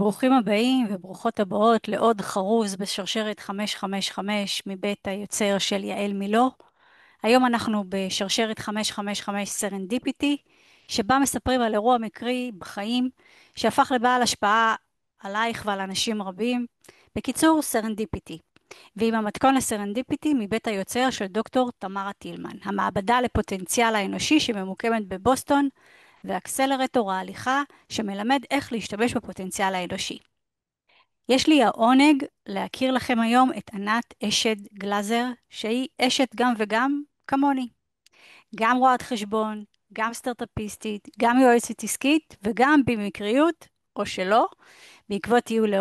ברוכים הבאים וברוכות הבאות לעוד חרוז בשרשרת 555 מבית היוצר של יעל מילו. היום אנחנו בשרשרת 555 סרנדיפיטי, שבה מספרים על אירוע מקרי בחיים שהפך לבעל השפעה עלייך ועל אנשים רבים. בקיצור, סרנדיפיטי. ועם המתכון לסרנדיפיטי מבית היוצר של דוקטור תמרה טילמן, המעבדה לפוטנציאל האנושי שממוקמת בבוסטון, ואקסלרטור ההליכה שמלמד איך להשתמש בפוטנציאל האנושי. יש לי העונג להכיר לכם היום את ענת אשד גלזר, שהיא אשת גם וגם כמוני. גם רואת חשבון, גם סטארט-אפיסטית, גם יועצת עסקית, וגם במקריות, או שלא, בעקבות טיול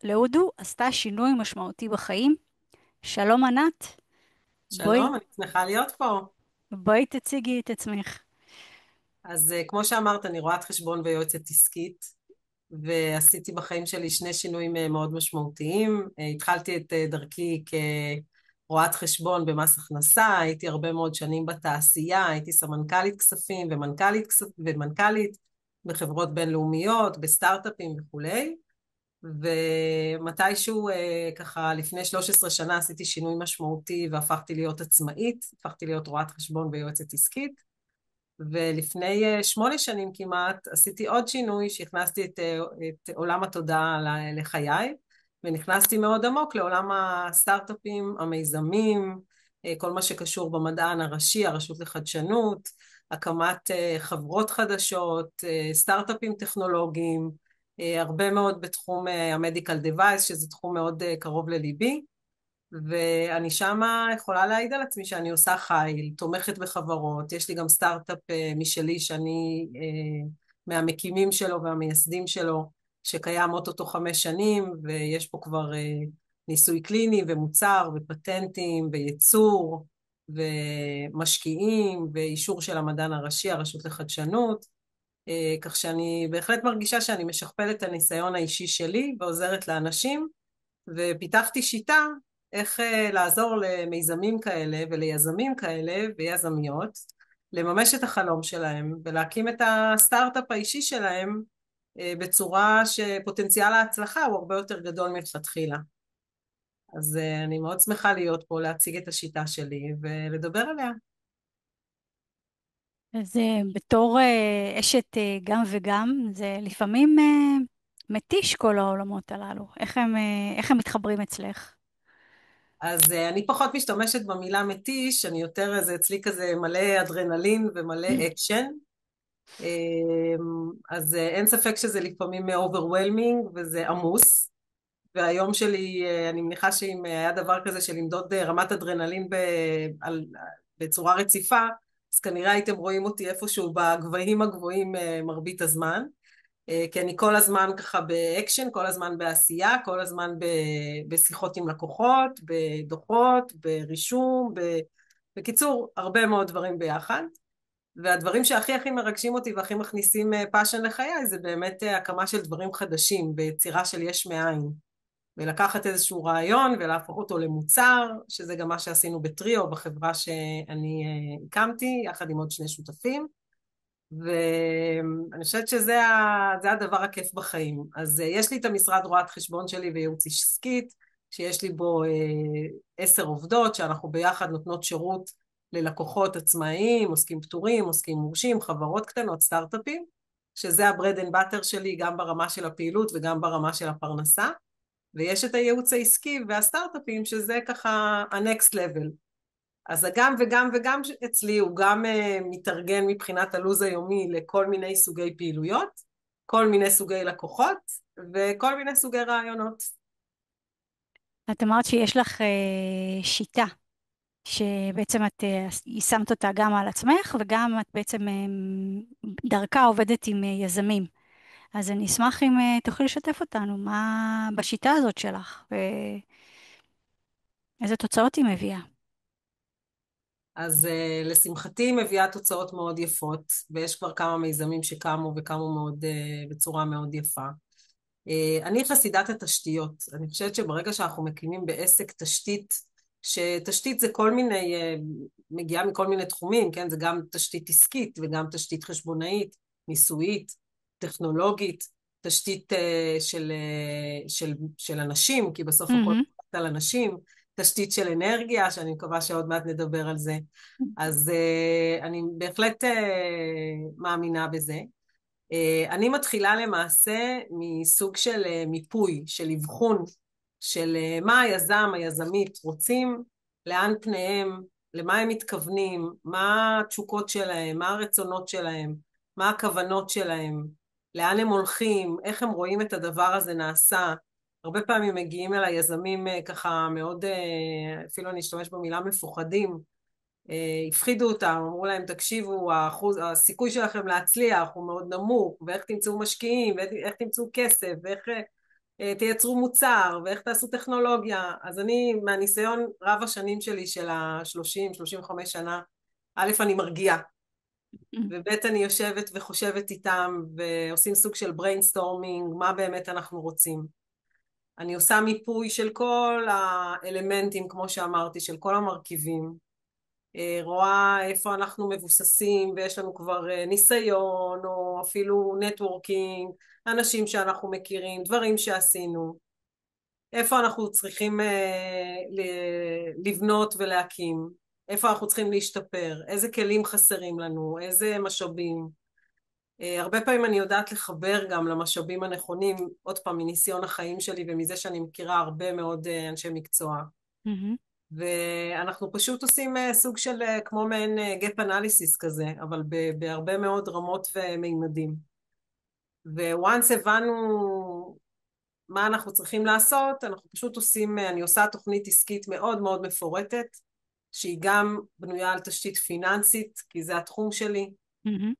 להודו, עשתה שינוי משמעותי בחיים. שלום ענת, בואי, שלום, אני שמחה להיות פה. בואי תציגי את עצמך. אז כמו שאמרת, אני רואת חשבון ויועצת עסקית, ועשיתי בחיים שלי שני שינויים מאוד משמעותיים. התחלתי את דרכי כרואת חשבון במס הכנסה, הייתי הרבה מאוד שנים בתעשייה, הייתי סמנכ"לית כספים ומנכ"לית בחברות בינלאומיות, בסטארט-אפים וכולי. ומתישהו ככה לפני 13 שנה עשיתי שינוי משמעותי והפכתי להיות עצמאית, הפכתי להיות רואת חשבון ויועצת עסקית. ולפני 8 שנים כמעט עשיתי עוד שינוי שהכנסתי את עולם התודעה לחיי, ונכנסתי מאוד עמוק לעולם הסטארט-אפים, המיזמים, כל מה שקשור במדען הראשי, הרשות לחדשנות, הקמת חברות חדשות, סטארט-אפים טכנולוגיים, הרבה מאוד בתחום המדיקל דיווייס, שזה תחום מאוד קרוב לליבי. ואני שמה יכולה להעיד על עצמי שאני עושה חיל, תומכת בחברות, יש לי גם סטארט-אפ משלי שאני מהמקימים שלו והמייסדים שלו, שקיים אוטוטו 5 שנים, ויש פה כבר ניסוי קליני ומוצר ופטנטים וייצור ומשקיעים ואישור של המדען הראשי, הרשות לחדשנות, כך שאני בהחלט מרגישה שאני משכפלת את הניסיון האישי שלי ועוזרת לאנשים, ופיתחתי שיטה איך לעזור למיזמים כאלה וליזמים כאלה ויזמיות לממש את החלום שלהם ולהקים את הסטארט-אפ האישי שלהם בצורה שפוטנציאל ההצלחה הוא הרבה יותר גדול מלכתחילה. אז אני מאוד שמחה להיות פה, להציג את השיטה שלי ולדבר עליה. אז בתור אשת גם וגם, זה לפעמים מתיש כל העולמות הללו. איך הם מתחברים אצלך? אז אני פחות משתמשת במילה מתיש, אני יותר, זה אצלי כזה מלא אדרנלין ומלא אקשן. אז אין ספק שזה לפעמים overwhelming וזה עמוס, והיום שלי, אני מניחה שאם היה דבר כזה של למדוד רמת אדרנלין בצורה רציפה, אז כנראה הייתם רואים אותי איפשהו בגבהים הגבוהים מרבית הזמן, כי אני כל הזמן ככה באקשן, כל הזמן בעשייה, כל הזמן בשיחות עם לקוחות, בדוחות, ברישום, בקיצור, הרבה מאוד דברים ביחד. והדברים שהכי הכי מרגשים אותי והכי מכניסים פאשן לחיי זה באמת הקמה של דברים חדשים ביצירה של יש מאין, ולקחת איזשהו רעיון ולהפוך אותו למוצר, שזה גם מה שעשינו בטריו בחברה שאני הקמתי יחד עם עוד 2 שותפים, ואני חושבת זה הדבר הכיף בחיים. אז יש לי את המשרד רואת חשבון שלי וייעוץ עסקית, שיש לי בו 10 עובדות שאנחנו ביחד נותנות שירות ללקוחות עצמאיים, עוסקים פטורים, עוסקים מורשים, חברות קטנות, סטארט-אפים, שזה הברד אנד באטר שלי גם ברמה של הפעילות וגם ברמה של הפרנסה. ויש את הייעוץ העסקי והסטארט-אפים שזה ככה ה-next level. אז הגם וגם וגם אצלי הוא גם מתארגן מבחינת הלו"ז היומי לכל מיני סוגי פעילויות, כל מיני סוגי לקוחות וכל מיני סוגי רעיונות. את אמרת שיש לך שיטה, שבעצם את יישמת אותה גם על עצמך, וגם את בעצם דרכה עובדת עם יזמים. אז אני אשמח אם תוכלי לשתף אותנו מה בשיטה הזאת שלך, ואיזה תוצאות היא מביאה. אז לשמחתי היא מביאה תוצאות מאוד יפות, ויש כבר כמה מיזמים שקמו וקמו מאוד, בצורה מאוד יפה. אני חסידת התשתיות. אני חושבת שברגע שאנחנו מקימים בעסק תשתית, שתשתית זה כל מיני, מגיעה מכל מיני תחומים, כן? זה גם תשתית עסקית וגם תשתית חשבונאית, ניסויית, טכנולוגית. תשתית של אנשים, כי בסוף הכל מהמם. מושתת על אנשים, תשתית של אנרגיה, שאני מקווה שעוד מעט נדבר על זה. אז אני בהחלט מאמינה בזה. אני מתחילה למעשה מסוג של מיפוי, של אבחון, של מה היזמית רוצים, לאן פניהם, למה הם מתכוונים, מה התשוקות שלהם, מה הרצונות שלהם, מה הכוונות שלהם, לאן הם הולכים, איך הם רואים את הדבר הזה נעשה. הרבה פעמים מגיעים אל היזמים ככה מאוד, אפילו אני אשתמש במילה מפוחדים, הפחידו אותם, אמרו להם תקשיבו, הסיכוי שלכם להצליח הוא מאוד נמוך, ואיך תמצאו משקיעים, ואיך תמצאו כסף, ואיך תייצרו מוצר, ואיך תעשו טכנולוגיה. אז אני מהניסיון רב השנים שלי של ה-30-35 שנה, א' אני מרגיעה, וב' אני יושבת וחושבת איתם, ועושים סוג של brainstorming, מה באמת אנחנו רוצים. אני עושה מיפוי של כל האלמנטים, כמו שאמרתי, של כל המרכיבים, רואה איפה אנחנו מבוססים ויש לנו כבר ניסיון או אפילו נטוורקינג, אנשים שאנחנו מכירים, דברים שעשינו, איפה אנחנו צריכים לבנות ולהקים, איפה אנחנו צריכים להשתפר, איזה כלים חסרים לנו, איזה משאבים. הרבה פעמים אני יודעת לחבר גם למשאבים הנכונים, עוד פעם מניסיון החיים שלי ומזה שאני מכירה הרבה מאוד אנשי מקצוע. מהמם. ואנחנו פשוט עושים סוג של כמו מעין gap analysis כזה, אבל בהרבה מאוד רמות ומימדים. וואנס הבנו מה אנחנו צריכים לעשות, אנחנו פשוט עושים, אני עושה תוכנית עסקית מאוד מאוד מפורטת, שהיא גם בנויה על תשתית פיננסית, כי זה התחום שלי, מהמם.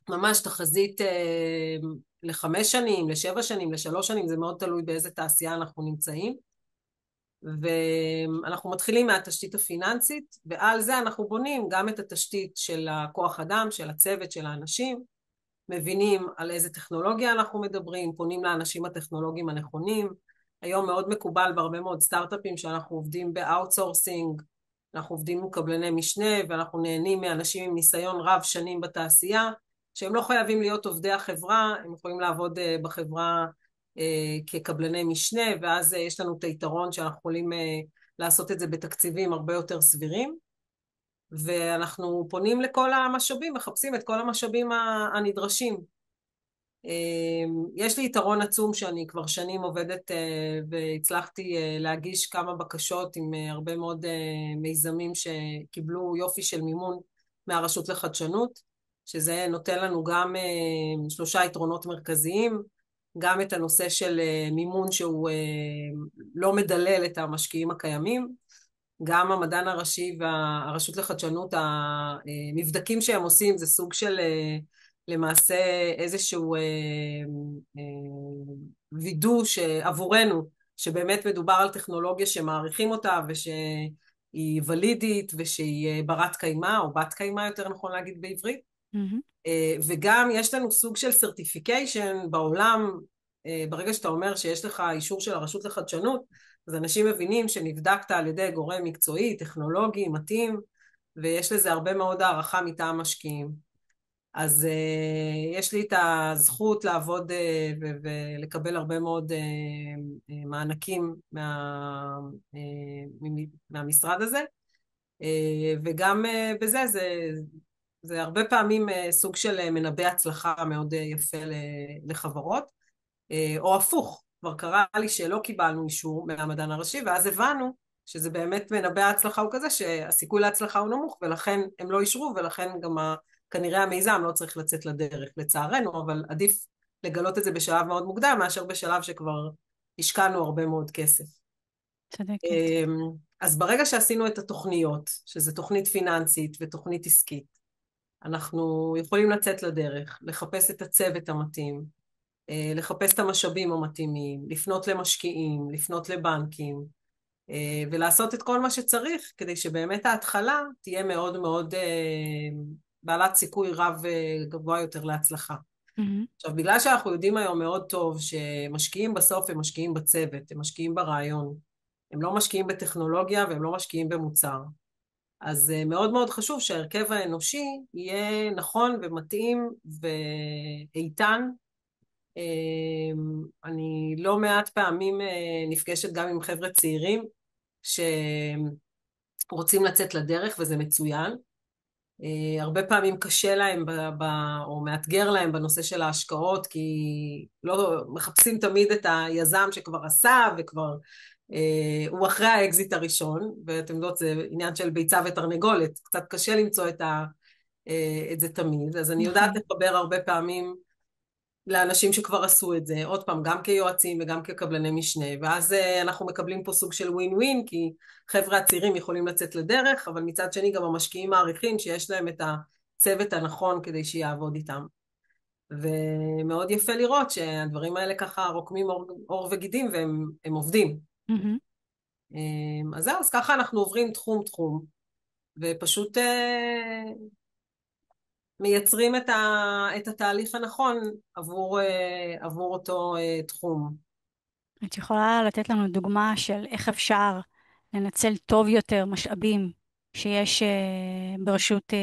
ממש תחזית ל5 שנים, ל7 שנים, ל3 שנים, זה מאוד תלוי באיזה תעשייה אנחנו נמצאים. ואנחנו מתחילים מהתשתית הפיננסית, ועל זה אנחנו בונים גם את התשתית של הכוח אדם, של הצוות, של האנשים, מבינים על איזה טכנולוגיה אנחנו מדברים, פונים לאנשים הטכנולוגיים הנכונים. היום מאוד מקובל בהרבה מאוד סטארט-אפים שאנחנו עובדים באוטסורסינג, אנחנו עובדים עם קבלני משנה, ואנחנו נהנים מאנשים עם ניסיון רב שנים בתעשייה, שהם לא חייבים להיות עובדי החברה, הם יכולים לעבוד בחברה כקבלני משנה, ואז יש לנו את היתרון שאנחנו יכולים לעשות את זה בתקציבים הרבה יותר סבירים, ואנחנו פונים לכל המשאבים, מחפשים את כל המשאבים הנדרשים. יש לי יתרון עצום שאני כבר שנים עובדת והצלחתי להגיש כמה בקשות עם הרבה מאוד מיזמים שקיבלו יופי של מימון מהרשות לחדשנות, שזה נותן לנו גם 3 יתרונות מרכזיים, גם את הנושא של מימון שהוא לא מדלל את המשקיעים הקיימים, גם המדען הראשי והרשות לחדשנות, המבדקים שהם עושים זה סוג של למעשה איזשהו וידוא שעבורנו, שבאמת מדובר על טכנולוגיה שמעריכים אותה ושהיא ולידית ושהיא ברת קיימא או בת קיימא יותר נכון להגיד בעברית. מהמם. וגם יש לנו סוג של סרטיפיקיישן בעולם, ברגע שאתה אומר שיש לך אישור של הרשות לחדשנות, אז אנשים מבינים שנבדקת על ידי גורם מקצועי, טכנולוגי, מתאים, ויש לזה הרבה מאוד הערכה מטעם משקיעים. אז יש לי את הזכות לעבוד ולקבל הרבה מאוד מענקים מהמשרד הזה, וגם בזה זה הרבה פעמים סוג של מנבא הצלחה מאוד יפה לחברות, או הפוך, כבר קרה לי שלא קיבלנו אישור מהמדען הראשי, ואז הבנו שזה באמת מנבא ההצלחה הוא כזה שהסיכוי להצלחה הוא נמוך, ולכן הם לא אישרו, ולכן גם כנראה המיזם לא צריך לצאת לדרך, לצערנו, אבל עדיף לגלות את זה בשלב מאוד מוקדם, מאשר בשלב שכבר השקענו הרבה מאוד כסף. צודקת. אז ברגע שעשינו את התוכניות, שזה תוכנית פיננסית ותוכנית עסקית, אנחנו יכולים לצאת לדרך, לחפש את הצוות המתאים, לחפש את המשאבים המתאימים, לפנות למשקיעים, לפנות לבנקים, ולעשות את כל מה שצריך, כדי שבאמת ההתחלה תהיה מאוד מאוד בעלת סיכוי רב וגבוה יותר להצלחה. מהמם. עכשיו, בגלל שאנחנו יודעים היום מאוד טוב שמשקיעים בסוף הם משקיעים בצוות, הם משקיעים ברעיון, הם לא משקיעים בטכנולוגיה והם לא משקיעים במוצר. אז מאוד מאוד חשוב שההרכב האנושי יהיה נכון ומתאים ואיתן, אני לא מעט פעמים נפגשת גם עם חבר'ה צעירים שרוצים לצאת לדרך, וזה מצוין. הרבה פעמים קשה להם או מאתגר להם בנושא של ההשקעות, כי לא מחפשים תמיד את היזם שכבר עשה וכבר הוא אחרי האקזיט הראשון, ואתם יודעות, זה עניין של ביצה ותרנגולת, קצת קשה למצוא את זה תמיד. אז אני יודעת נכון. לחבר הרבה פעמים לאנשים שכבר עשו את זה, עוד פעם, גם כיועצים וגם כקבלני משנה, ואז אנחנו מקבלים פה סוג של ווין ווין, כי חבר'ה הצעירים יכולים לצאת לדרך, אבל מצד שני גם המשקיעים מעריכים שיש להם את הצוות הנכון כדי שיעבוד איתם. ומאוד יפה לראות שהדברים האלה ככה רוקמים עור וגידים והם עובדים. מהמם. אז זהו, אז ככה אנחנו עוברים תחום תחום, ופשוט מייצרים את התהליך הנכון עבור אותו תחום. את יכולה לתת לנו דוגמה של איך אפשר לנצל טוב יותר משאבים שיש ברשות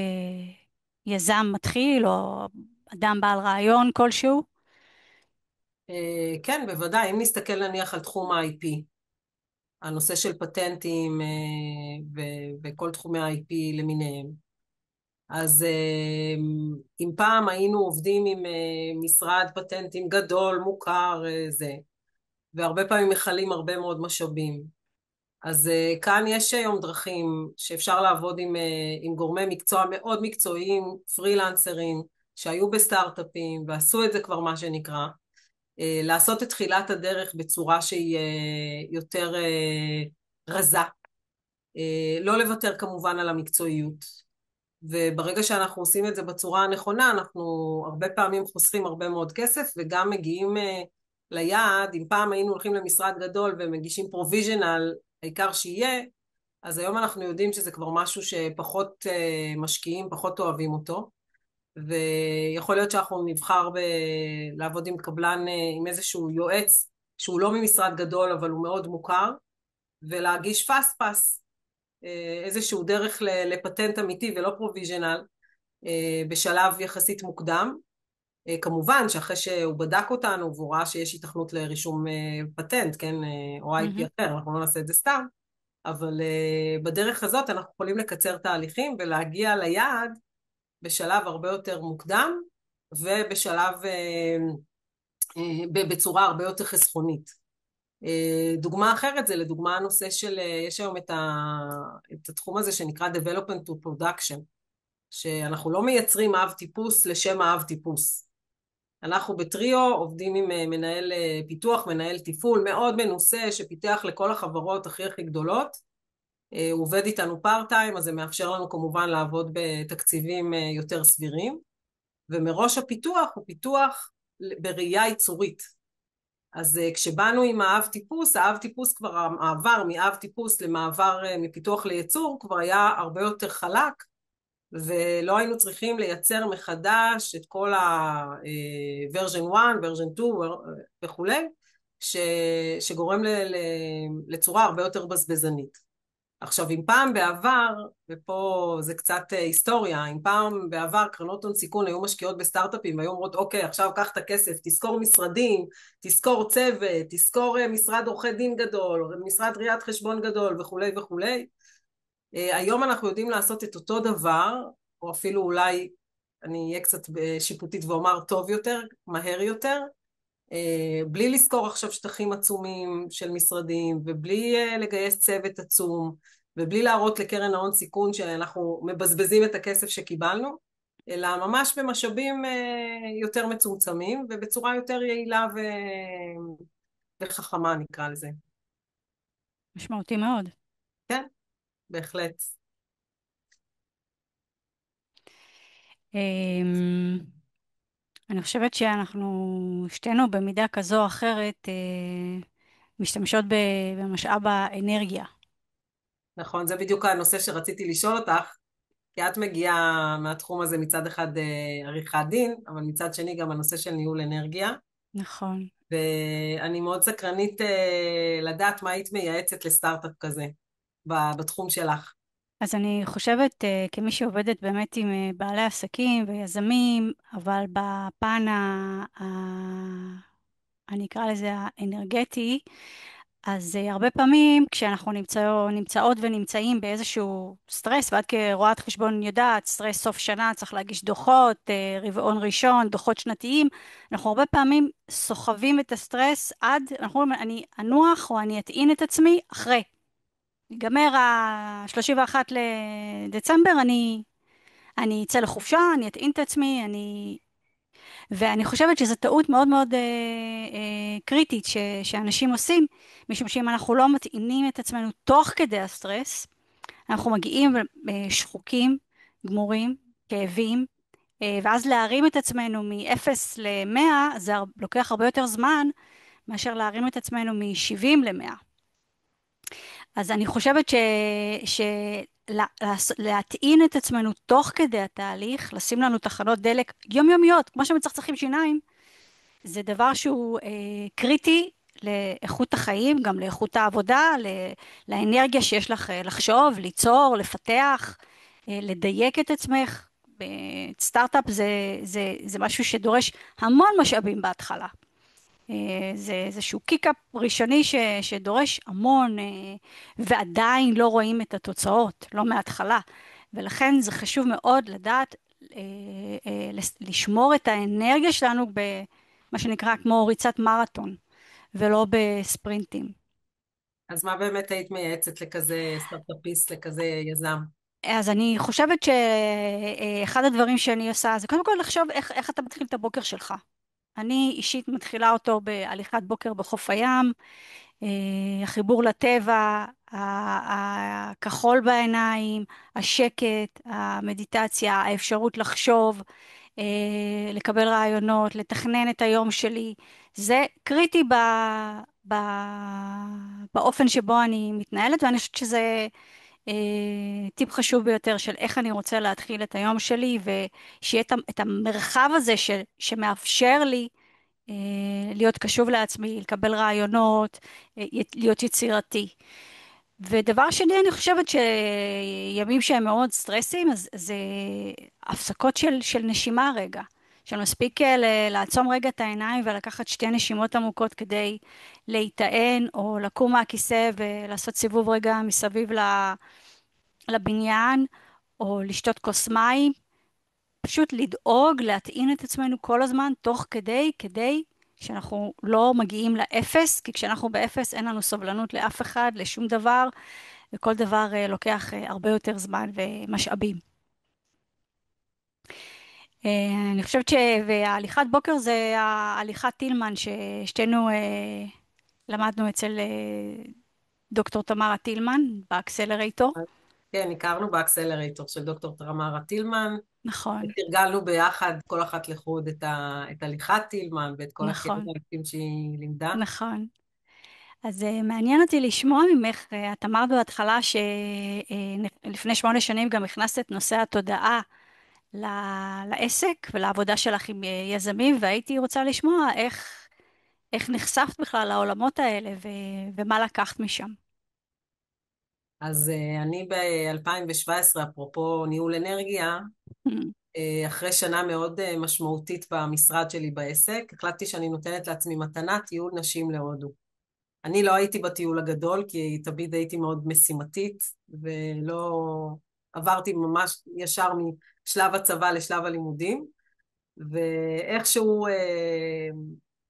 יזם מתחיל או אדם בעל רעיון כלשהו? כן, בוודאי, אם נסתכל נניח על תחום ה-IP, הנושא של פטנטים וכל תחומי ה-IP למיניהם, אז אם פעם היינו עובדים עם משרד פטנטים גדול, מוכר, והרבה פעמים מכלים הרבה מאוד משאבים, אז כאן יש היום דרכים שאפשר לעבוד עם גורמי מקצוע מאוד מקצועיים, פרילנסרים, שהיו בסטארט-אפים ועשו את זה כבר מה שנקרא, לעשות את תחילת הדרך בצורה שהיא יותר רזה, לא לוותר כמובן על המקצועיות, וברגע שאנחנו עושים את זה בצורה הנכונה, אנחנו הרבה פעמים חוסכים הרבה מאוד כסף, וגם מגיעים ליעד. אם פעם היינו הולכים למשרד גדול ומגישים פרוביז'נל, העיקר שיהיה, אז היום אנחנו יודעים שזה כבר משהו שפחות משקיעים, פחות אוהבים אותו, ויכול להיות שאנחנו נבחר לעבוד עם קבלן, עם איזשהו יועץ, שהוא לא ממשרד גדול, אבל הוא מאוד מוכר, ולהגיש פאסט פאס, איזשהו דרך לפטנט אמיתי ולא פרוביז'נל, בשלב יחסית מוקדם. כמובן שאחרי שהוא בדק אותנו והוא ראה שיש התכנות לרישום פטנט, כן, או IP מהמם. אחר, אנחנו לא נעשה את זה סתם, אבל בדרך הזאת אנחנו יכולים לקצר תהליכים ולהגיע ליעד בשלב הרבה יותר מוקדם, ובשלב, בצורה הרבה יותר חסכונית. דוגמה אחרת זה לדוגמה הנושא של, יש היום את התחום הזה שנקרא Development to Production, שאנחנו לא מייצרים אב טיפוס לשם האב טיפוס. אנחנו בטריו עובדים עם מנהל פיתוח, מנהל תפעול מאוד מנוסה, שפיתח לכל החברות הכי הכי גדולות. הוא עובד איתנו פארט-טיים, אז זה מאפשר לנו כמובן לעבוד בתקציבים יותר סבירים. ומראש הפיתוח הוא פיתוח בראייה ייצורית. אז כשבאנו עם האב טיפוס, האב טיפוס כבר, המעבר מאב טיפוס למעבר מפיתוח לייצור כבר היה הרבה יותר חלק, ולא היינו צריכים לייצר מחדש את כל ה-version 1, version 2 וכולי, שגורם לצורה הרבה יותר בזבזנית. עכשיו, אם פעם בעבר, ופה זה קצת היסטוריה, אם פעם בעבר קרנות הון סיכון היו משקיעות בסטארט-אפים, והיו אומרות, אוקיי, עכשיו קח את הכסף, תזכור משרדים, תזכור צוות, תזכור משרד עורכי דין גדול, משרד ראיית חשבון גדול וכולי וכולי, היום אנחנו יודעים לעשות את אותו דבר, או אפילו אולי אני אהיה קצת שיפוטית ואומר טוב יותר, מהר יותר, בלי לזכור עכשיו שטחים עצומים של משרדים, ובלי לגייס צוות עצום, ובלי להראות לקרן ההון סיכון שאנחנו מבזבזים את הכסף שקיבלנו, אלא ממש במשאבים יותר מצומצמים, ובצורה יותר יעילה וחכמה נקרא לזה. משמעותי מאוד. כן, בהחלט. אמ, אני חושבת שאנחנו שתינו במידה כזו או אחרת משתמשות במשאב האנרגיה. נכון, זה בדיוק הנושא שרציתי לשאול אותך, כי את מגיעה מהתחום הזה מצד אחד עריכת דין, אבל מצד שני גם הנושא של ניהול אנרגיה, נכון. ואני מאוד סקרנית לדעת מה היית מייעצת לסטארט-אפ כזה בתחום שלך. אז אני חושבת, כמי שעובדת באמת עם בעלי עסקים ויזמים, אבל בפן אני אקרא לזה האנרגטי, אז הרבה פעמים כשאנחנו נמצאות ונמצאים באיזשהו סטרס, ואת כרואת חשבון יודעת, סטרס סוף שנה, צריך להגיש דוחות, רבעון ראשון, דוחות שנתיים, אנחנו הרבה פעמים סוחבים את הסטרס עד, אנחנו אומרים, אני אנוח או אני אטעין את עצמי אחרי. ייגמר ה-31 לדצמבר, אני אצא לחופשה, אני אטעין את עצמי, ואני חושבת שזו טעות מאוד מאוד קריטית שאנשים עושים, משום שאם אנחנו לא מטעינים את עצמנו תוך כדי הסטרס, אנחנו מגיעים שחוקים, גמורים, כאבים, ואז להרים את עצמנו מ-0 ל-100, זה לוקח הרבה יותר זמן מאשר להרים את עצמנו מ-70 ל-100. אז אני חושבת להטעין את עצמנו תוך כדי התהליך, לשים לנו תחנות דלק יומיומיות, כמו שמצחצחים שיניים, זה דבר שהוא קריטי לאיכות החיים, גם לאיכות העבודה, לאנרגיה שיש לך לחשוב, ליצור, לפתח, לדייק את עצמך. סטארט-אפ זה משהו שדורש המון משאבים בהתחלה. זה איזשהו קיק-אפ ראשוני שדורש המון, ועדיין לא רואים את התוצאות, לא מההתחלה. ולכן זה חשוב מאוד לדעת לשמור את האנרגיה שלנו במה שנקרא כמו ריצת מרתון, ולא בספרינטים. אז מה באמת היית מייעצת לכזה סטארט-אפיסט, לכזה יזם? אז אני חושבת שאחד הדברים שאני עושה זה קודם כל לחשוב איך אתה מתחיל את הבוקר שלך. אני אישית מתחילה אותו בהליכת בוקר בחוף הים, החיבור לטבע, הכחול בעיניים, השקט, המדיטציה, האפשרות לחשוב, לקבל רעיונות, לתכנן את היום שלי, זה קריטי ב, באופן שבו אני מתנהלת, ואני חושבת שזה טיפ חשוב ביותר של איך אני רוצה להתחיל את היום שלי, ושיהיה את המרחב הזה שמאפשר לי להיות קשוב לעצמי, לקבל רעיונות, להיות יצירתי. ודבר שני, אני חושבת שימים שהם מאוד סטרסיים, אז זה הפסקות של נשימה רגע. שמספיק לעצום רגע את העיניים ולקחת שתי נשימות עמוקות כדי להיטען, או לקום מהכיסא ולעשות סיבוב רגע מסביב לבניין, או לשתות כוס מים. פשוט לדאוג, להטעין את עצמנו כל הזמן, תוך כדי שאנחנו לא מגיעים לאפס, כי כשאנחנו באפס אין לנו סובלנות לאף אחד, לשום דבר, וכל דבר לוקח הרבה יותר זמן ומשאבים. אני חושבת וההליכת בוקר זה ההליכת טילמן, ששתינו למדנו אצל דוקטור תמרה טילמן, באקסלרייטור. כן, הכרנו באקסלרייטור של דוקטור תמרה טילמן, נכון, ותרגלנו ביחד, כל אחת לחוד את הליכת טילמן ואת כל הכלים נכון, היפים שהיא לימדה. נכון. אז מעניין אותי לשמוע ממך, את אמרת בהתחלה שלפני 8 שנים גם הכנסת את נושא התודעה לעסק ולעבודה שלך עם יזמים, והייתי רוצה לשמוע איך נחשפת בכלל לעולמות האלה ומה לקחת משם. אז אני ב-2017, אפרופו ניהול אנרגיה, אחרי שנה מאוד משמעותית במשרד שלי בעסק, החלטתי שאני נותנת לעצמי מתנה טיול נשים להודו. אני לא הייתי בטיול הגדול, כי תמיד הייתי מאוד משימתית, ולא עברתי ממש ישר משלב הצבא לשלב הלימודים, ואיכשהו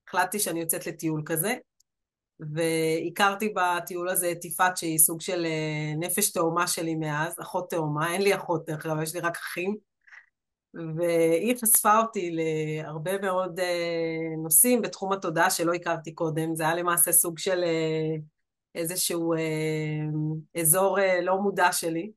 החלטתי שאני יוצאת לטיול כזה, והכרתי בטיול הזה את יפעת, שהיא סוג של נפש תאומה שלי מאז, אחות תאומה, אין לי אחות דרך אגב, יש לי רק אחים, והיא חשפה אותי להרבה מאוד נושאים בתחום התודעה שלא הכרתי קודם. זה היה למעשה סוג של איזשהו אזור לא מודע שלי,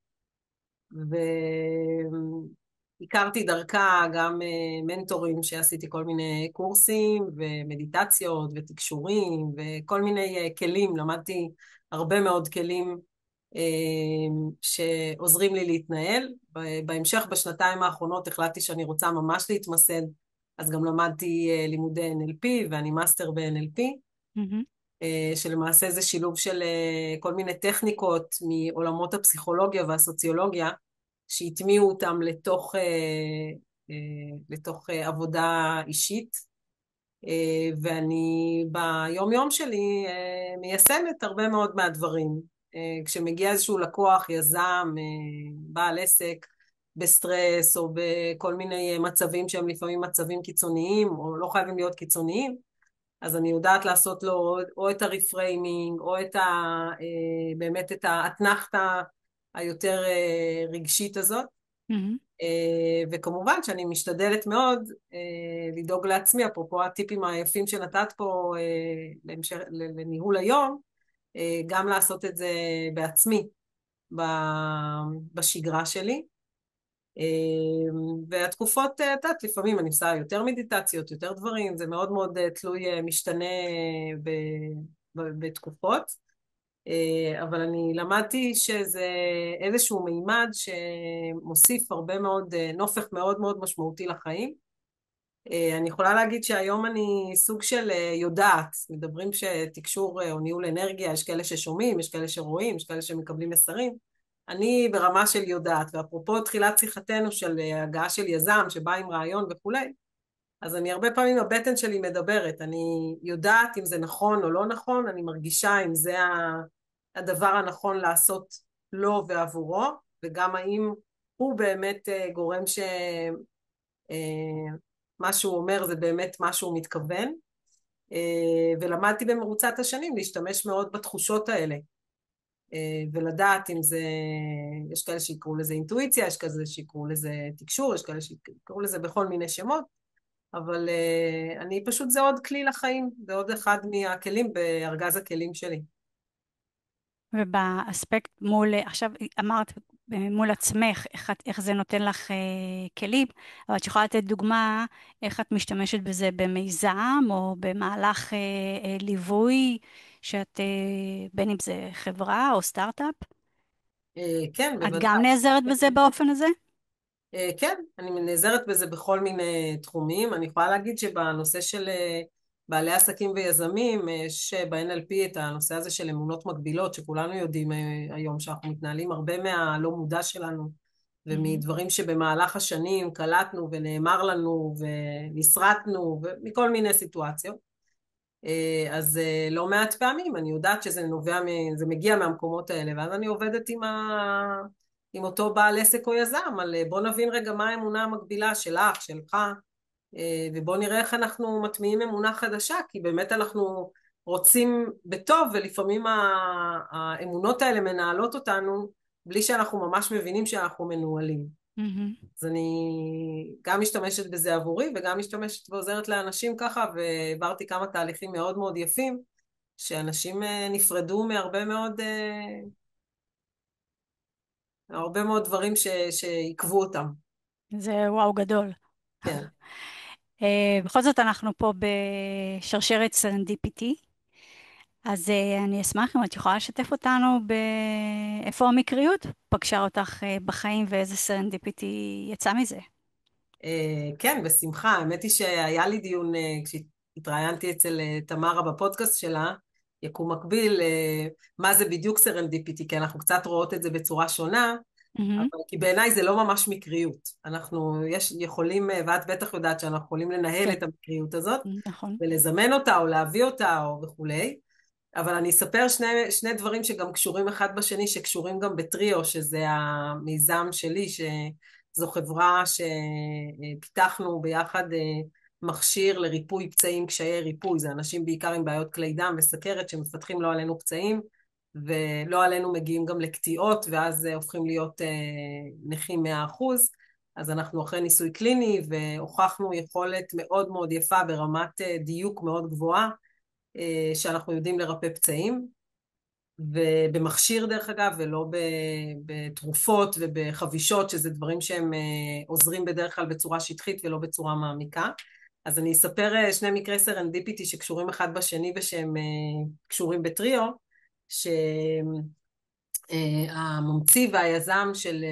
והכרתי דרכה גם מנטורים, שעשיתי כל מיני קורסים ומדיטציות ותקשורים וכל מיני כלים, למדתי הרבה מאוד כלים שעוזרים לי להתנהל. בהמשך, בשנתיים האחרונות, החלטתי שאני רוצה ממש להתמסד, אז גם למדתי לימודי NLP, ואני מאסטר ב-NLP, מהמם. שלמעשה זה שילוב של כל מיני טכניקות מעולמות הפסיכולוגיה והסוציולוגיה, שהטמיעו אותם לתוך עבודה אישית. ואני ביום יום שלי מיישמת הרבה מאוד מהדברים. כשמגיע איזשהו לקוח, יזם, בעל עסק, בסטרס או בכל מיני מצבים שהם לפעמים מצבים קיצוניים או לא חייבים להיות קיצוניים, אז אני יודעת לעשות לו או את הרפריימינג או באמת את האתנחתא היותר רגשית הזאת. מהמם. וכמובן שאני משתדלת מאוד לדאוג לעצמי, אפרופו הטיפים היפים שנתת פה לניהול היום, גם לעשות את זה בעצמי בשגרה שלי. והתקופות, את יודעת, לפעמים אני עושה יותר מדיטציות, יותר דברים, זה מאוד מאוד תלוי משתנה בתקופות. אבל אני למדתי שזה איזשהו מימד שמוסיף הרבה מאוד, נופך מאוד מאוד משמעותי לחיים. אני יכולה להגיד שהיום אני סוג של יודעת, מדברים שתקשור או ניהול אנרגיה, יש כאלה ששומעים, יש כאלה שרואים, יש כאלה שמקבלים מסרים. אני ברמה של יודעת, ואפרופו תחילת שיחתנו של הגעה של יזם שבא עם רעיון וכולי, אז אני הרבה פעמים הבטן שלי מדברת, אני יודעת אם זה נכון או לא נכון, אני מרגישה אם זה הדבר הנכון לעשות לו ועבורו, וגם האם הוא באמת גורם שמה שהוא אומר זה באמת מה שהוא מתכוון, ולמדתי במרוצת השנים להשתמש מאוד בתחושות האלה, ולדעת אם זה, יש כאלה שיקראו לזה אינטואיציה, יש כאלה שיקראו לזה תקשור, יש כאלה שיקראו לזה בכל מיני שמות, אבל אני פשוט, זה עוד כלי לחיים, זה עוד אחד מהכלים בארגז הכלים שלי. ובאספקט מול, עכשיו אמרת מול עצמך, איך זה נותן לך כלים, אבל את יכולה לתת דוגמה איך את משתמשת בזה במיזם או במהלך ליווי, בין אם זה חברה או סטארט-אפ? כן, את בוודאי. גם נעזרת בזה באופן הזה? כן, אני נעזרת בזה בכל מיני תחומים. אני יכולה להגיד שבנושא של בעלי עסקים ויזמים, יש ב-NLP את הנושא הזה של אמונות מגבילות, שכולנו יודעים היום שאנחנו מתנהלים הרבה מהלא מודע שלנו, מהמם. ומדברים שבמהלך השנים קלטנו ונאמר לנו ונסרטנו, ומכל מיני סיטואציות. אז לא מעט פעמים אני יודעת שזה נובע, זה מגיע מהמקומות האלה, ואז אני עובדת עם אותו בעל עסק או יזם, על בוא נבין רגע מה האמונה המקבילה שלך, שלך, ובוא נראה איך אנחנו מטמיעים אמונה חדשה, כי באמת אנחנו רוצים בטוב, ולפעמים האמונות האלה מנהלות אותנו, בלי שאנחנו ממש מבינים שאנחנו מנוהלים. מהמם. אז אני גם משתמשת בזה עבורי, וגם משתמשת ועוזרת לאנשים ככה, ועברתי כמה תהליכים מאוד מאוד יפים, שאנשים נפרדו מהרבה מאוד, הרבה מאוד דברים שעיכבו אותם. זה וואו גדול. כן. בכל זאת אנחנו פה בשרשרת סרנדיפיטי, אז אני אשמח אם את יכולה לשתף אותנו באיפה המקריות פגשה אותך בחיים ואיזה סרנדיפיטי יצא מזה. כן, בשמחה. האמת היא שהיה לי דיון, כשהתראיינתי אצל תמרה בפודקאסט שלה, יקום מקביל, מה זה בדיוק סרנדיפיטי, כי אנחנו קצת רואות את זה בצורה שונה, מהמם. אבל כי בעיניי זה לא ממש מקריות. יכולים, ואת בטח יודעת שאנחנו יכולים לנהל כן, את המקריות הזאת, נכון. ולזמן אותה או להביא אותה או וכולי, אבל אני אספר שני דברים שגם קשורים אחד בשני, שקשורים גם בטריו, שזה המיזם שלי, שזו חברה שפיתחנו ביחד מכשיר לריפוי פצעים, קשיי ריפוי, זה אנשים בעיקר עם בעיות כלי דם וסכרת שמפתחים לא עלינו פצעים, ולא עלינו מגיעים גם לקטיעות, ואז הופכים להיות נכים 100%. אז אנחנו אחרי ניסוי קליני, והוכחנו יכולת מאוד מאוד יפה ברמת דיוק מאוד גבוהה, שאנחנו יודעים לרפא פצעים, ובמכשיר דרך אגב, ולא בתרופות ובחבישות, שזה דברים שהם עוזרים בדרך כלל בצורה שטחית ולא בצורה מעמיקה. אז אני אספר שני מקרי סרנדיפיטי שקשורים אחד בשני ושהם קשורים בטריו, שהממציא והיזם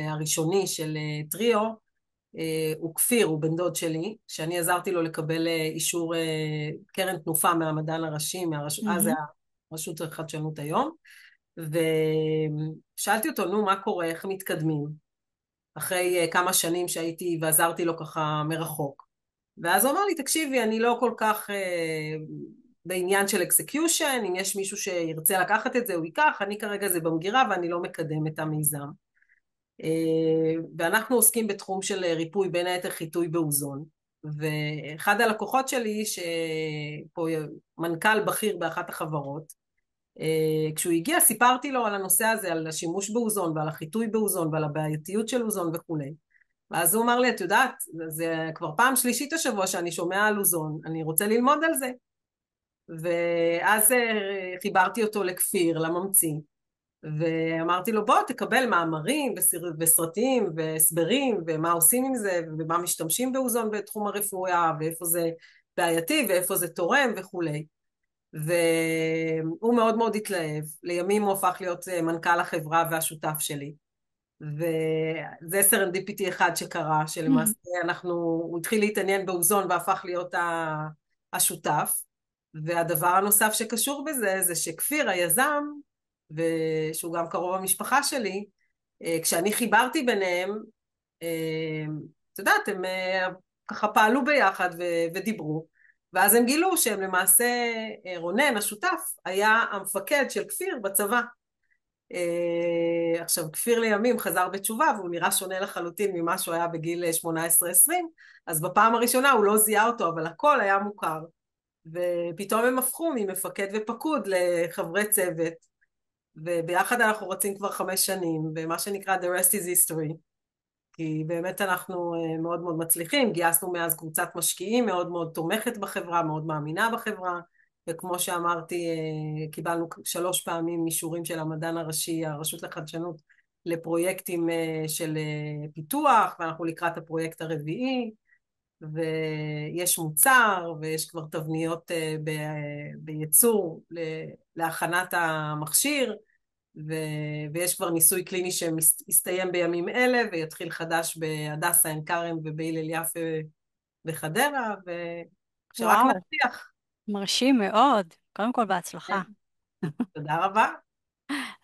הראשוני של טריו, הוא כפיר, הוא בן דוד שלי, שאני עזרתי לו לקבל אישור קרן תנופה מהמדען הראשי, אז זה מהמם. ברשות החדשנות היום, ושאלתי אותו, נו, מה קורה, איך מתקדמים, אחרי כמה שנים שהייתי ועזרתי לו ככה מרחוק. ואז הוא אמר לי, תקשיבי, אני לא כל כך בעניין של אקסקיושן, אם יש מישהו שירצה לקחת את זה, הוא ייקח, אני כרגע זה במגירה ואני לא מקדם את המיזם. ואנחנו עוסקים בתחום של ריפוי, בין היתר חיטוי באוזון. ואחד הלקוחות שלי, שפה מנכ"ל בכיר באחת החברות, כשהוא הגיע סיפרתי לו על הנושא הזה, על השימוש באוזון ועל החיטוי באוזון ועל הבעייתיות של אוזון וכולי. ואז הוא אמר לי, את יודעת, זה כבר פעם שלישית השבוע שאני שומע על אוזון, אני רוצה ללמוד על זה. ואז חיברתי אותו לכפיר, לממציא, ואמרתי לו, בוא תקבל מאמרים וסרטים והסברים ומה עושים עם זה ומה משתמשים באוזון בתחום הרפואה ואיפה זה בעייתי ואיפה זה תורם וכולי. והוא מאוד מאוד התלהב, לימים הוא הפך להיות מנכ"ל החברה והשותף שלי. וזה סרנדיפיטי אחד שקרה, שלמעשה הוא התחיל להתעניין באוזון והפך להיות השותף. והדבר הנוסף שקשור בזה, זה שכפיר היזם, ושהוא גם קרוב המשפחה שלי, כשאני חיברתי ביניהם, את יודעת, הם ככה פעלו ביחד ודיברו, ואז הם גילו שהם למעשה, רונן, השותף, היה המפקד של כפיר בצבא. עכשיו, כפיר לימים חזר בתשובה, והוא נראה שונה לחלוטין ממה שהוא היה בגיל 18-20, אז בפעם הראשונה הוא לא זיהה אותו, אבל הכל היה מוכר. ופתאום הם הפכו ממפקד ופקוד לחברי צוות, וביחד אנחנו רצים כבר 5 שנים, ומה שנקרא the rest is history, כי באמת אנחנו מאוד מאוד מצליחים, גייסנו מאז קבוצת משקיעים מאוד מאוד תומכת בחברה, מאוד מאמינה בחברה, וכמו שאמרתי, קיבלנו 3 פעמים אישורים של המדען הראשי, הרשות לחדשנות, לפרויקטים של פיתוח, ואנחנו לקראת הפרויקט הרביעי, ויש מוצר, ויש כבר תבניות בייצור להכנת המכשיר, ויש כבר ניסוי קליני שמסתיים בימים אלה, ויתחיל חדש בהדסה עין כרם ובהלל יפה בחדרה, ושרק וואו, נצליח. מרשים מאוד. קודם כל, בהצלחה. כן, תודה רבה.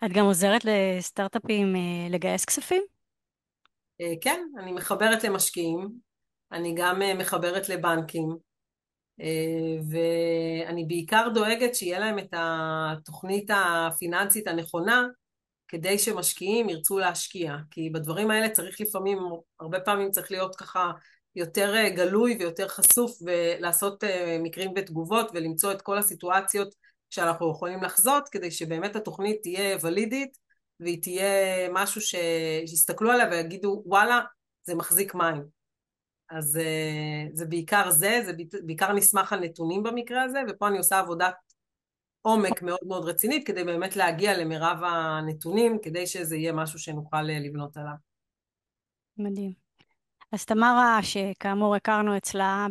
את גם עוזרת לסטארט-אפים לגייס כספים? כן, אני מחברת למשקיעים, אני גם מחברת לבנקים, ואני בעיקר דואגת שיהיה להם את התוכנית הפיננסית הנכונה, כדי שמשקיעים ירצו להשקיע, כי בדברים האלה צריך לפעמים, הרבה פעמים צריך להיות ככה יותר גלוי ויותר חשוף, ולעשות מקרים ותגובות, ולמצוא את כל הסיטואציות שאנחנו יכולים לחזות, כדי שבאמת התוכנית תהיה ולידית, והיא תהיה משהו שיסתכלו עליה ויגידו, וואלה, זה מחזיק מים. אז זה בעיקר זה בעיקר נסמך על נתונים במקרה הזה, ופה אני עושה עבודת עומק מאוד מאוד רצינית, כדי באמת להגיע למרב הנתונים, כדי שזה יהיה משהו שנוכל לבנות עליו. מדהים. אז תמרה, שכאמור הכרנו אצלה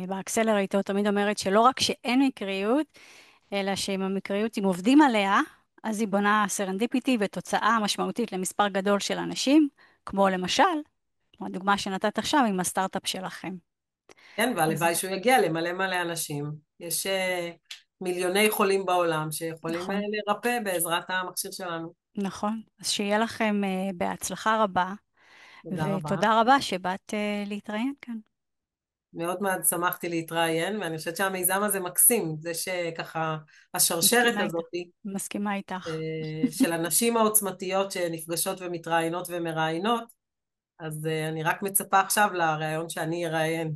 באקסלרייטור, תמיד אומרת שלא רק שאין מקריות, אלא שעם המקריות, אם עובדים עליה, אז היא בונה סרנדיפיטי ותוצאה משמעותית למספר גדול של אנשים, כמו למשל, כמו הדוגמה שנתת עכשיו עם הסטארט-אפ שלכם. כן, אז והלוואי שהוא יגיע למלא מלא אנשים. יש מיליוני חולים בעולם שיכולים נכון, לרפא בעזרת המכשיר שלנו. נכון. אז שיהיה לכם בהצלחה רבה, תודה רבה. ותודה רבה שבאת להתראיין כאן. מאוד מאוד שמחתי להתראיין, ואני חושבת שהמיזם הזה מקסים, זה שככה השרשרת מסכימה איתך. הזאת מסכימה איתך. של הנשים העוצמתיות שנפגשות ומתראיינות ומראיינות, אז אני רק מצפה עכשיו לראיון שאני אראיין.